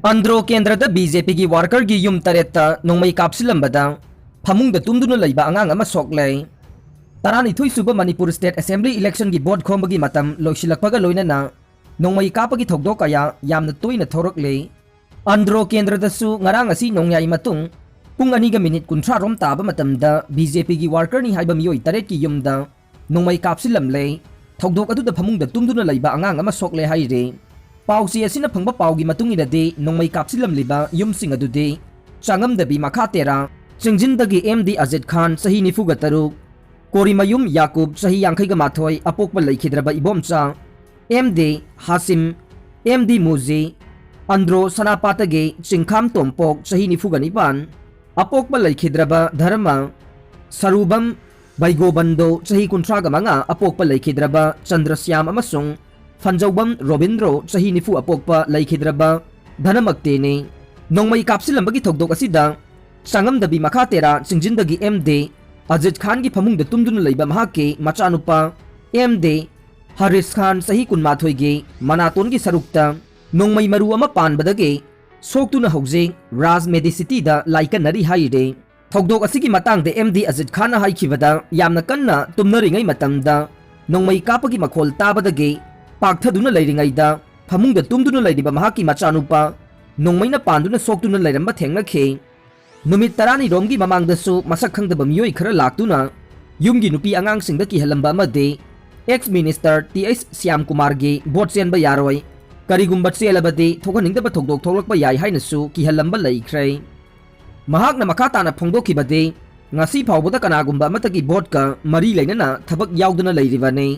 Andro Kendrada BJP की worker की yum तरेता नोंगमई कापसिलंबदा फमुंग the तुमदुना लैबा अंगांग अमा सोकले तरानिथुई सुबा मणिपुर स्टेट असेंबली इलेक्शन की बोर्ड खोंबगी मतम लोइसिलकपगा लोइनना नोंगमई कापगी थोकदो कया यामना तोइना थोरकले Andro Kendradasu ngarang asi नोंगयाई मतुंग पुंग अनिगा मिनिट 30 रोम ताबा मतमदा BJP की वर्कर नि हाइबा मियोइ तरेत की युमदा नोंगमई कापसिलमले थोकदोक अदुदा फमुंग द तुमदुना लैबा अंगांग अमा सोकले हाइरे पाउसी असिना फंगबा पाउगी मतुंगिददे नोंगमई कापसिलमलिबा युमसिंग अदुदे चांगमदबी मखा तेरा चिंगजिनदगी MD अजित खान सही निफुगा तरुक कोरिमयुम याकूब सही यांखैगा माथोय अपोकबा लैखिद्रबा Ibomcha MD Hashim MD मुजी Andro सनापातगे चिंखाम तोंपोक सही निफुगा निपान अपोकबा लैखिद्रबा धर्मा सरुबम बैगोबंदो सही 35 अपोकबा लैखिद्रबा चंद्रश्याम अमसुंग फंजौबम रोबिंद्रो सही निफु अपोकपा लैखिद्रबा धनमक्तेने नोंगमई कापसिलंबगी थोकदोक असिदा सांगमदबी मखा तेरा चिंगजिनदगी MD अजित खान की फमुंग द तुमदुना लैबा महाके मचानुपा MD हरिस खान सही 19 गे मनातोन की सरुक्ता नोंगमई मरु अमा पानबदगे सोक्तुना हौजे राज मेडिसिटी दा लाइकनरी हाइरे थोकदोक असिगी मतंग दे MD अजित खान हाइखिबदा यामना कन्ना तुमनरिंगै मतमदा नोंगमई कापगी मखोल ताबदगे पाकथदुना लैरिंगैदा फमुंग द तुमदुना लैरिबा महाकी मचानुपा नोंगमैना पांदुना सोक्तुना लैरंबा थेंगनखे नुमित 30 रोमगी ममांगदसु मसक खंगदबा मियोइ खरा लाक्तुना युमगी नुपी अंगांगसिंगदा किहलंबा अमदे ex minister TS Shyam Kumar गे बोट चेनबा यारोय करिगुंबा चेलबदे थोकनिंगदबा थोकदोक थोकलकबा याय हाइनसु किहलंबा लैख्रै महाकना मखा ताना फोंदोखिबदे ngasi फावबदा कनागुंबा अमतगी बोटका मरी लैनना थबक यावदना लैरिबाने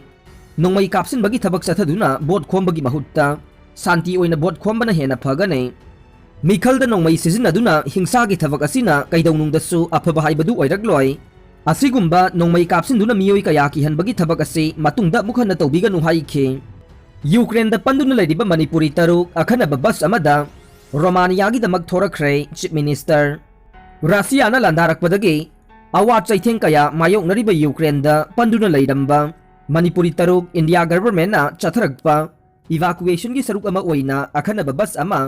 नोंगमई कापसिनबगी थबक चथदुना बोट खोंबगी महुत्ता शांति ओइना बोट खोंबना हेना फगने मिखलदा नोंगमई सिजिनदुना हिंसागी थबक असिना कैदौनुंगदसु अफबा हाइबदु ओइरकलोय असिगुंबा नोंगमई कापसिनदुना मियोइ कया किहनबगी थबक असे मतुंगदा मुखना तौबिगनु हाइखे यूक्रेनदा पंदुना लैरिबा मणिपुरी तरुक अखनबा बस अमदा रोमानियागी दमक थोरखरे चीफ मिनिस्टर रशियाना लंदारकपदगे अवा चैथें कया मायोकनरिबा यूक्रेनदा पंदुना लैरंबा मणिपुरी तरुक इंडिया गवर्नमेंट चथरकपा इवाकुएशन की सरुक अमा ओइना अखनबा बस अमा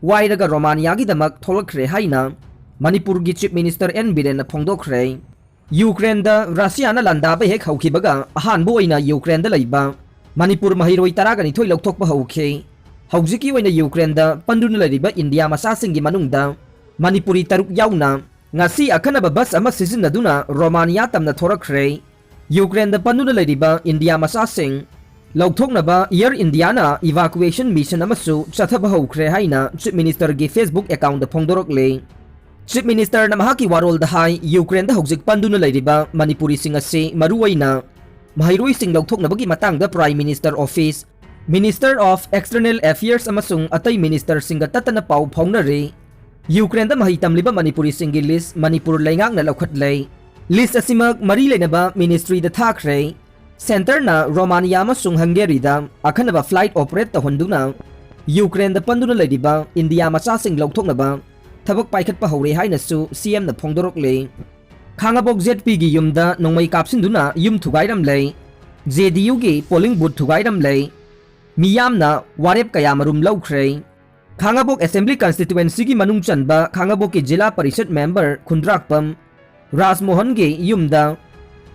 वाइरगा रोमानिया की दमक थोलखरे हाइना मणिपुर की चीफ मिनिस्टर एन बिरेन फोंदोखरे यूक्रेन दा रशियाना लंदाबा हेक हौखिबगा अहानबो ओइना यूक्रेन दा लैबा मणिपुर महिरोइ 12 लौथोकपा हौखे हौजिकी ओइना यूक्रेन दा पंदुना लैरिबा इंडिया मसासिंगी मनुंगदा मणिपुरी तरुक याउना ngasi अखनबा बस अमा सिजिनदुना रोमानिया तमना थोरखरे यूक्रेन दा पंदुना लैरिबा इंडिया मसासिंग लौथोकनबा एयर इंडियाना इवाकुएशन मिशन अमसु चथबा हौखरे हाइना चीफ मिनिस्टर की फेसबुक अकाउंट दा फोंदोरकले चीफ मिनिस्टर ना महाकी वारोल दा हाई यूक्रेन दा हौजिक पंदुना लैरिबा मणिपुरी सिंग असे मरुवैना महिरोइ सिंग लौथोकनबगी मतंग दा prime minister office minister of external affairs अमसुंग अतै मिनिस्टर सिंग ततना पाउ फौनरे यूक्रेन दा महि तमलिबा मणिपुरी सिंग की लिस्ट मणिपुर लैंगांगना लौखटले लिस्ट असिमक मरी लेनबा मिनिस्ट्री दा थाखरे सेंटर ना रोमानिया अमसुंग हंगेरी दा अखनबा फ्लाइट ऑपरेट तहंदुना यूक्रेन दा पंदुना लैरिबा इंडिया मचासिंग लौथोकनबा थबक पाइखटपा हौरे हाइनसु CM ना फोंदोरकले खांगाबोक ZP की युमदा नोंगमई कापसिनदुना युम थुगाइरमले JDU की polling booth थुगाइरमले मियामना वारेप कयामरुम लौखरे Khangabok assembly constituency की मनुंग चनबा खांगाबोक की जिला परिषद मेंबर खुंद्राकपम राजमोहन के युमदा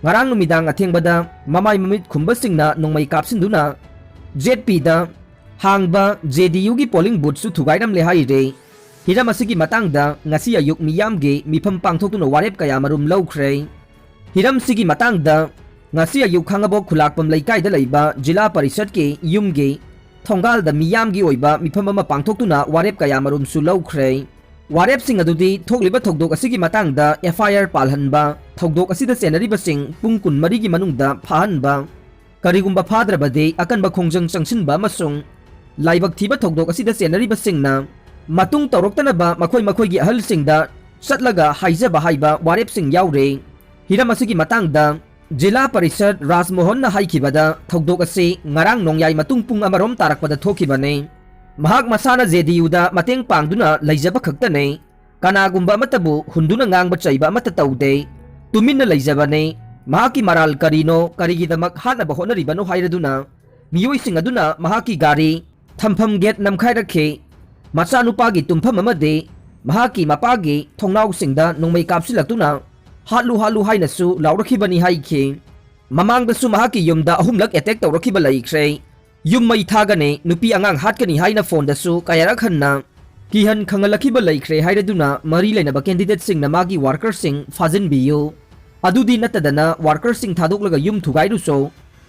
ngarang numidang athengbada mamai mamit khumbasingna nongmai kapsinduna ZP da hangba JDU gi polling booth su thugairam le haire hiram asigi matangda ngasi ayuk miyam ge mifam pangthokuna warep kaya marum lawkhre hiram sigi matangda ngasi ayuk khangabok khulakpam laikai da leiba jila parishad ke yum ge thongal da miyam gi oiba mifam ama pangthokuna warep kaya marum su lawkhre वारेप सिंग अदुदी थोकलिबा थोकदोक असिगी मतंगदा FIR पालहनबा थोकदोक असिदा सेनरिबा सिंग पुंग 12 गी मनुंगदा फाहनबा करिगुंबा फाद्रबदे अकनबा खोंजंग चंगसिनबा मसुंग लाइबक थीबा थोकदोक असिदा सेनरिबा सिंगना मतुंग तौरक्तनबा मखोय मखोयगी अहल सिंगदा चटलगा हाइजबा हाइबा वारेप सिंग याउरे Hiram असिगी मतंगदा जिला परिषद राजमोहन ना हाइखिबदा थोकदोक असे ngarang nongyai matung pung amarom tarakpada thokibane महाक मसाना JDU दा मतेंग पांगदुना लैजबा खक्तने कनागुंबा मतबु हुंदुना ngang चैबा मत तौदे Tumin लैजबने महाकी moral करिनो करिगिदमक हानबा होनरिबनो हाइरदुना मियोइसिंग अदुना महाकी गारी थमफम gate नमखाइ रखे Machanupa gi tumpham amade mahaki mapagi thongnau-singda nongmei kapsilaktuna halu haina su laurakhibani haikhi mamangdasu mahaki yumda ahumlak attack tawrakhiba laikhre yum mai thagane nupi angang hatkani haina phone dasu kayara khanna kihan khangalakhiba laikhre hairaduna mari lainaba candidate singna magi worker sing fazin biyu adudi natadana worker sing thadoklaga yum thugairu so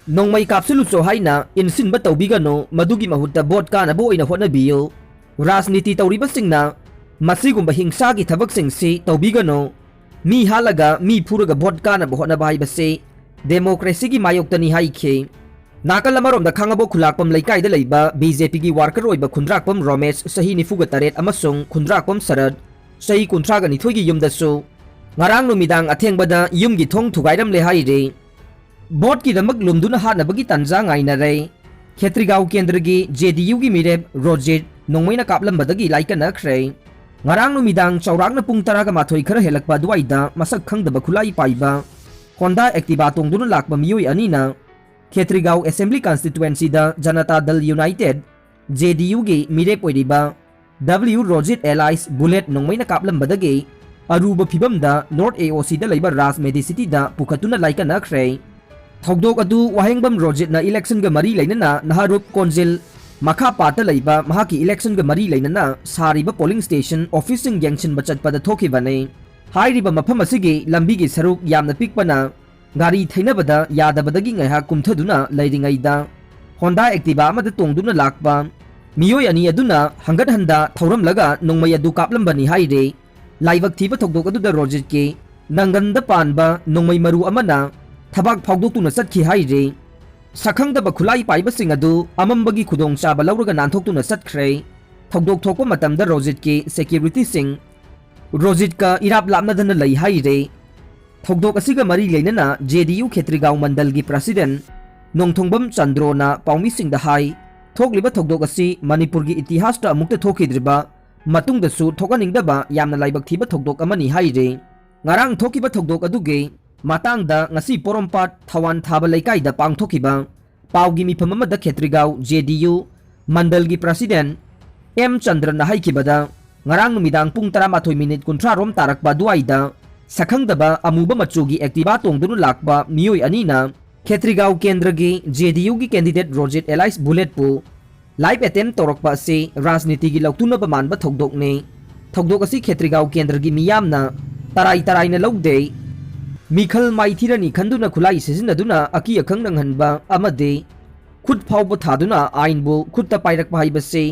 nongmai kapsilu so haina insinba tawbigano madugi mahutta vote kana bo ina hotna biyu rajniti tawriba singna masigumba hingsagi thabak singsi tawbigano mi halaga mi phuraga vote kana bo hotna bai base democracy gi mayokta ni haikhe nakal amarom da khangabo khulakpam laikai da leiba BJP gi worker oiba khundrakpam Romesh sahi nifuga taret amasung khundrakpam Sarad sahi kuntraga ni thoigi yumda su ngarang numidang athengbada yum gi thong thugairam le haire bot ki damak lumduna hana bagi tanja ngaina re Khetrigau kendra gi JDU gi mireb Rojit nongmaina kaplambada gi laikana khre ngarang numidang chaurangna pung taraga mathoi khara helakpa duaida masak khangdaba khulai paiba Honda Activa tongduna lakba miyoi anina Khetrigau Assembly Constituency da Janata Dal United JDU gi mirep oiriba W Rojit Allies Bullet nongmaina kaplambada gi aruba phibam da North AOC da leiba Ras Medicity da pukhatuna laikana khre thogdok adu wahengbam Rojit na election ga mari leinana naharup konjil makha pata leiba mahaki election ga mari leinana sariba polling station officing yangshin bachat pada thokibane hairiba mafam asigi lambi gi saruk yamna pikpana gari thainabada yadabadagi ngaiha kumthaduna leiringaida Honda Activa amada tongduna lakpa miyoi ani aduna hangat handa thauramlaga nongmai adu kaplambani haire laibak thiba thogdok adu da Rojit ki nanganda panba nongmai maru amana thabak phawdoktuna satki haire sakhangdaba khulai paiba sing adu amambagi khudong chaba lauraga nanthokuna satkhre thogdok thokpa matamda Rojit ki security sing Rojit ka irap lapnadana lai haire thogdok asiga mari leinana JDU Khetrigau mandal gi president Nongthongbam Andro na paumi singda hai thokliba thogdok asi Manipur gi itihas ta amukta thokidriba matungda su thokaningdaba yamna laibak thiba thogdok amani haire ngarang thokiba thogdok aduge matangda ngasi porompat thawan thaba laikai da pangthokiba paugi mifam amada Khetrigau JDU mandal gi president M Chandra na haikibada ngarang numidang pung 12 kuntra rom tarakba duaida sakhangdaba amuba machugi Activa tongdunu lakba miyoi anina Khetrigau kendra gi JDU gi candidate Rojit Allies Bullet pu live attempt torokpa se rajniti gi lautuna bamanba thogdok ne thogdok asi Khetrigau kendra gi miyamna tarai na logde mikhal maithirani khanduna khulai sisinaduna aki akhang nanghanba amade khut phawba thaduna ainbu khutta pairakpa haibase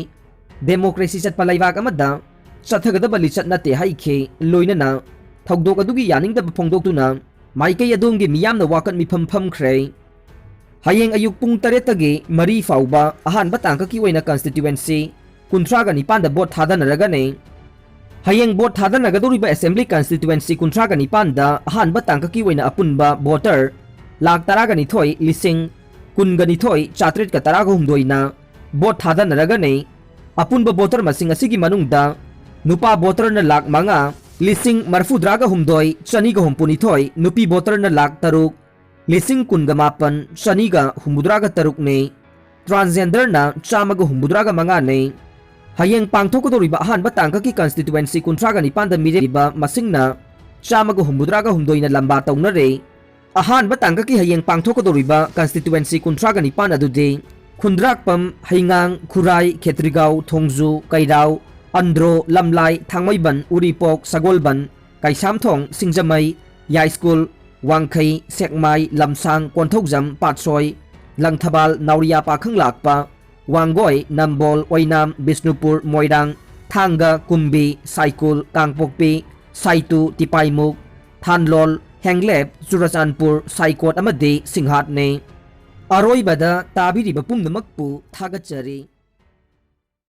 democracy chatpa laibak amada chathagadaba lichat nate haikhe loinana thogdok adugi yaningdaba phongdoktuna maikai adomgi miyamna wakat mifam phamkhre hayeng ayuk pung 3 tagi mari fauba ahanba tangkaki oina constituency kuntraga nipanda bot thadanaraga ne hayeng bot thadanagadoriba assembly constituency kuntraga nipanda ahanba tangkaki oina apunba voter lak taraga ni thoi lising kunga ni thoi chatret ka taraga humdoina bot thadanaraga ne apunba voter masing asigi manungda nupa voter na lak manga lising marfudraga humdoi chaniga humpuni thoi nupi voter na lak taruk lising kunga mapan chaniga humbudraga taruk ne transgender na chamaga humbudraga manga ne hayeng pangthokodoriba ahanba tangkaki constituency kuntraga nipanda mireba masingna chamaga humbudraga humdoina lamba taunare ahanba tangkaki hayeng pangthokodoriba constituency kuntraga nipan adude khundrakpam haingang khurai Khetrigau thongju kairau Andro lamlai thangmaiban uripok sagolban kaisamthong singjamai yai school wangkhai sekmai lamsang konthokjam patsoi langthabal nauria pakhang lakpa wangoi nambol oinam Bisnupur moirang thanga kumbi saikul kangpokpi saitu tipaimuk thanlol henglep Churachandpur saikot amade singhat ne aroibada tabiriba pumnamakpu thagachari